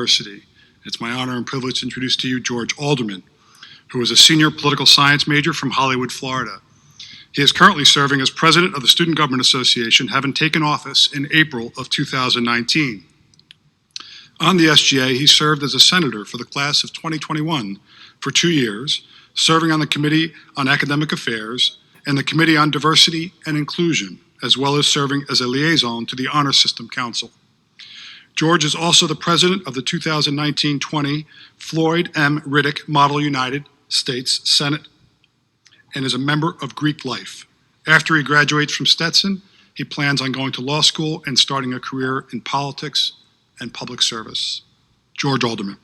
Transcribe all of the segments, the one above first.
University. It's my honor and privilege to introduce to you George Alderman, who is a senior political science major from Hollywood, Florida. He is currently serving as president of the Student Government Association, having taken office in April of 2019. On the SGA, he served as a senator for the class of 2021 for 2 years, serving on the Committee on Academic Affairs and the Committee on Diversity and Inclusion, as well as serving as a liaison to the Honor System Council. George is also the president of the 2019-20 Floyd M. Riddick Model United States Senate and is a member of Greek Life. After he graduates from Stetson, he plans on going to law school and starting a career in politics and public service. George Alderman.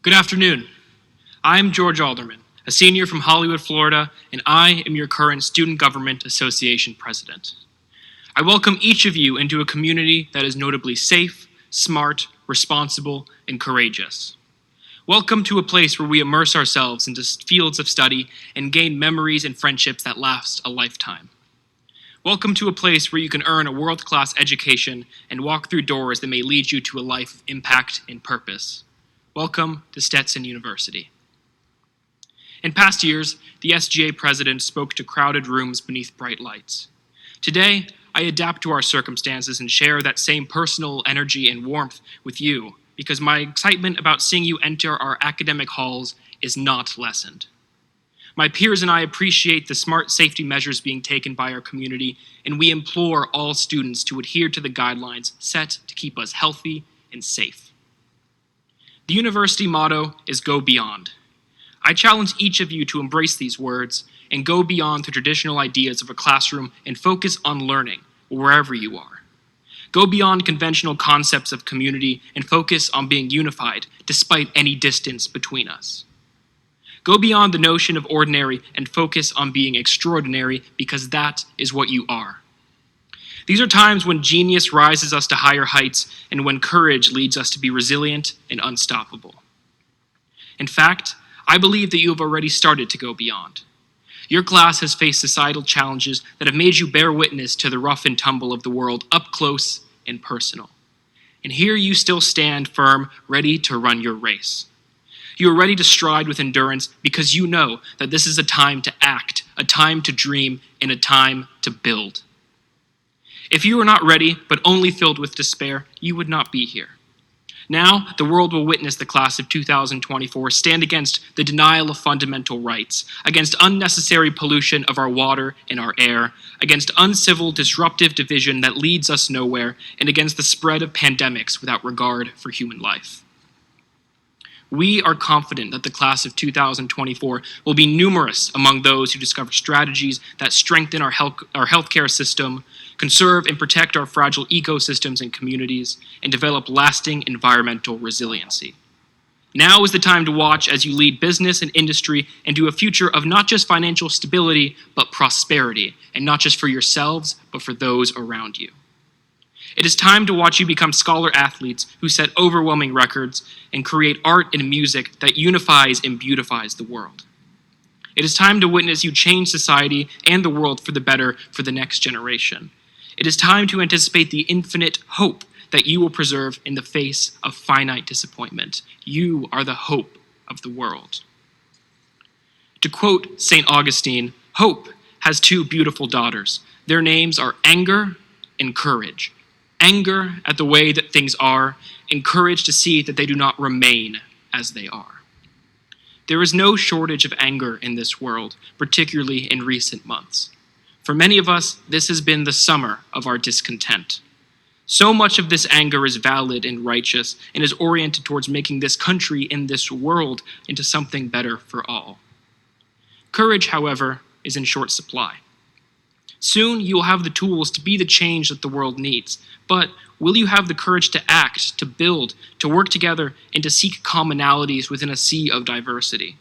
Good afternoon. I'm George Alderman, a senior from Hollywood, Florida, and I am your current Student Government Association president. I welcome each of you into a community that is notably safe, smart, responsible, and courageous. Welcome to a place where we immerse ourselves into fields of study and gain memories and friendships that last a lifetime. Welcome to a place where you can earn a world-class education and walk through doors that may lead you to a life of impact and purpose. Welcome to Stetson University. In past years, the SGA president spoke to crowded rooms beneath bright lights. Today, I adapt to our circumstances and share that same personal energy and warmth with you because my excitement about seeing you enter our academic halls is not lessened. My peers and I appreciate the smart safety measures being taken by our community, and we implore all students to adhere to the guidelines set to keep us healthy and safe. The university motto is Go Beyond. I challenge each of you to embrace these words and go beyond the traditional ideas of a classroom and focus on learning wherever you are. Go beyond conventional concepts of community and focus on being unified despite any distance between us. Go beyond the notion of ordinary and focus on being extraordinary because that is what you are. These are times when genius rises us to higher heights and when courage leads us to be resilient and unstoppable. In fact, I believe that you have already started to go beyond. Your class has faced societal challenges that have made you bear witness to the rough and tumble of the world up close and personal. And here you still stand firm, ready to run your race. You are ready to stride with endurance because you know that this is a time to act, a time to dream, and a time to build. If you are not ready, but only filled with despair, you would not be here. Now, the world will witness the class of 2024 stand against the denial of fundamental rights, against unnecessary pollution of our water and our air, against uncivil, disruptive division that leads us nowhere, and against the spread of pandemics without regard for human life. We are confident that the class of 2024 will be numerous among those who discover strategies that strengthen our healthcare system, conserve and protect our fragile ecosystems and communities, and develop lasting environmental resiliency. Now is the time to watch as you lead business and industry into a future of not just financial stability, but prosperity, and not just for yourselves, but for those around you. It is time to watch you become scholar athletes who set overwhelming records and create art and music that unifies and beautifies the world. It is time to witness you change society and the world for the better for the next generation. It is time to anticipate the infinite hope that you will preserve in the face of finite disappointment. You are the hope of the world. To quote St. Augustine, hope has two beautiful daughters. Their names are anger and courage. Anger at the way that things are, and courage to see that they do not remain as they are. There is no shortage of anger in this world, particularly in recent months. For many of us, this has been the summer of our discontent. So much of this anger is valid and righteous and is oriented towards making this country and this world into something better for all. Courage, however, is in short supply. Soon you will have the tools to be the change that the world needs, but will you have the courage to act, to build, to work together, and to seek commonalities within a sea of diversity?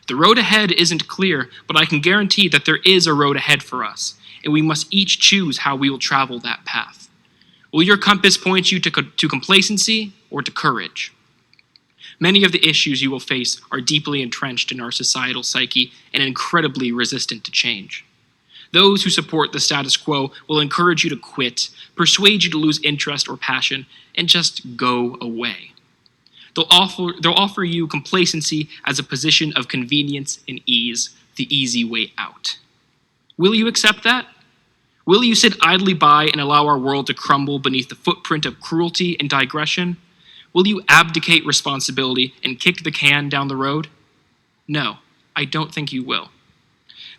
The road ahead isn't clear, but I can guarantee that there is a road ahead for us, and we must each choose how we will travel that path. Will your compass point you to complacency or to courage? Many of the issues you will face are deeply entrenched in our societal psyche and incredibly resistant to change. Those who support the status quo will encourage you to quit, persuade you to lose interest or passion, and just go away. They'll offer you complacency as a position of convenience and ease, the easy way out. Will you accept that? Will you sit idly by and allow our world to crumble beneath the footprint of cruelty and digression? Will you abdicate responsibility and kick the can down the road? No, I don't think you will.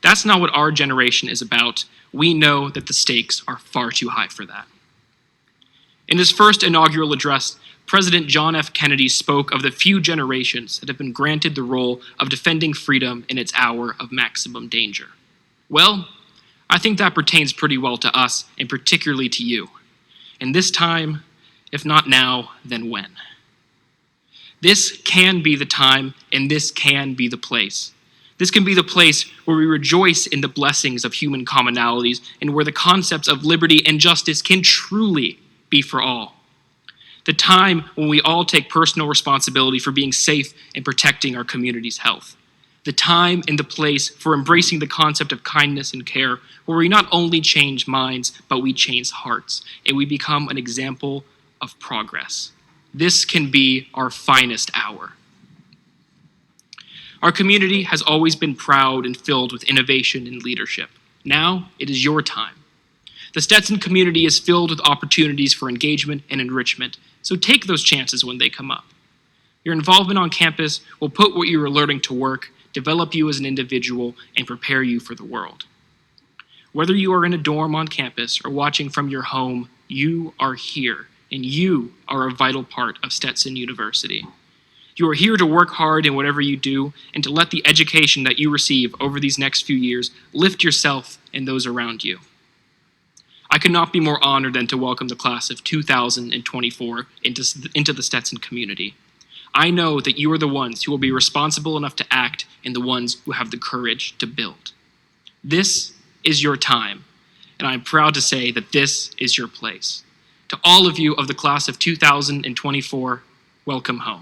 That's not what our generation is about. We know that the stakes are far too high for that. In his first inaugural address, President John F. Kennedy spoke of the few generations that have been granted the role of defending freedom in its hour of maximum danger. Well, I think that pertains pretty well to us, and particularly to you. And this time, if not now, then when? This can be the time, and this can be the place. This can be the place where we rejoice in the blessings of human commonalities and where the concepts of liberty and justice can truly be for all. The time when we all take personal responsibility for being safe and protecting our community's health. The time and the place for embracing the concept of kindness and care, where we not only change minds, but we change hearts, and we become an example of progress. This can be our finest hour. Our community has always been proud and filled with innovation and leadership. Now it is your time. The Stetson community is filled with opportunities for engagement and enrichment, so take those chances when they come up. Your involvement on campus will put what you are learning to work, develop you as an individual, and prepare you for the world. Whether you are in a dorm on campus or watching from your home, you are here, and you are a vital part of Stetson University. You are here to work hard in whatever you do and to let the education that you receive over these next few years lift yourself and those around you. I could not be more honored than to welcome the class of 2024 into the Stetson community. I know that you are the ones who will be responsible enough to act and the ones who have the courage to build. This is your time, and I'm proud to say that this is your place. To all of you of the class of 2024, welcome home.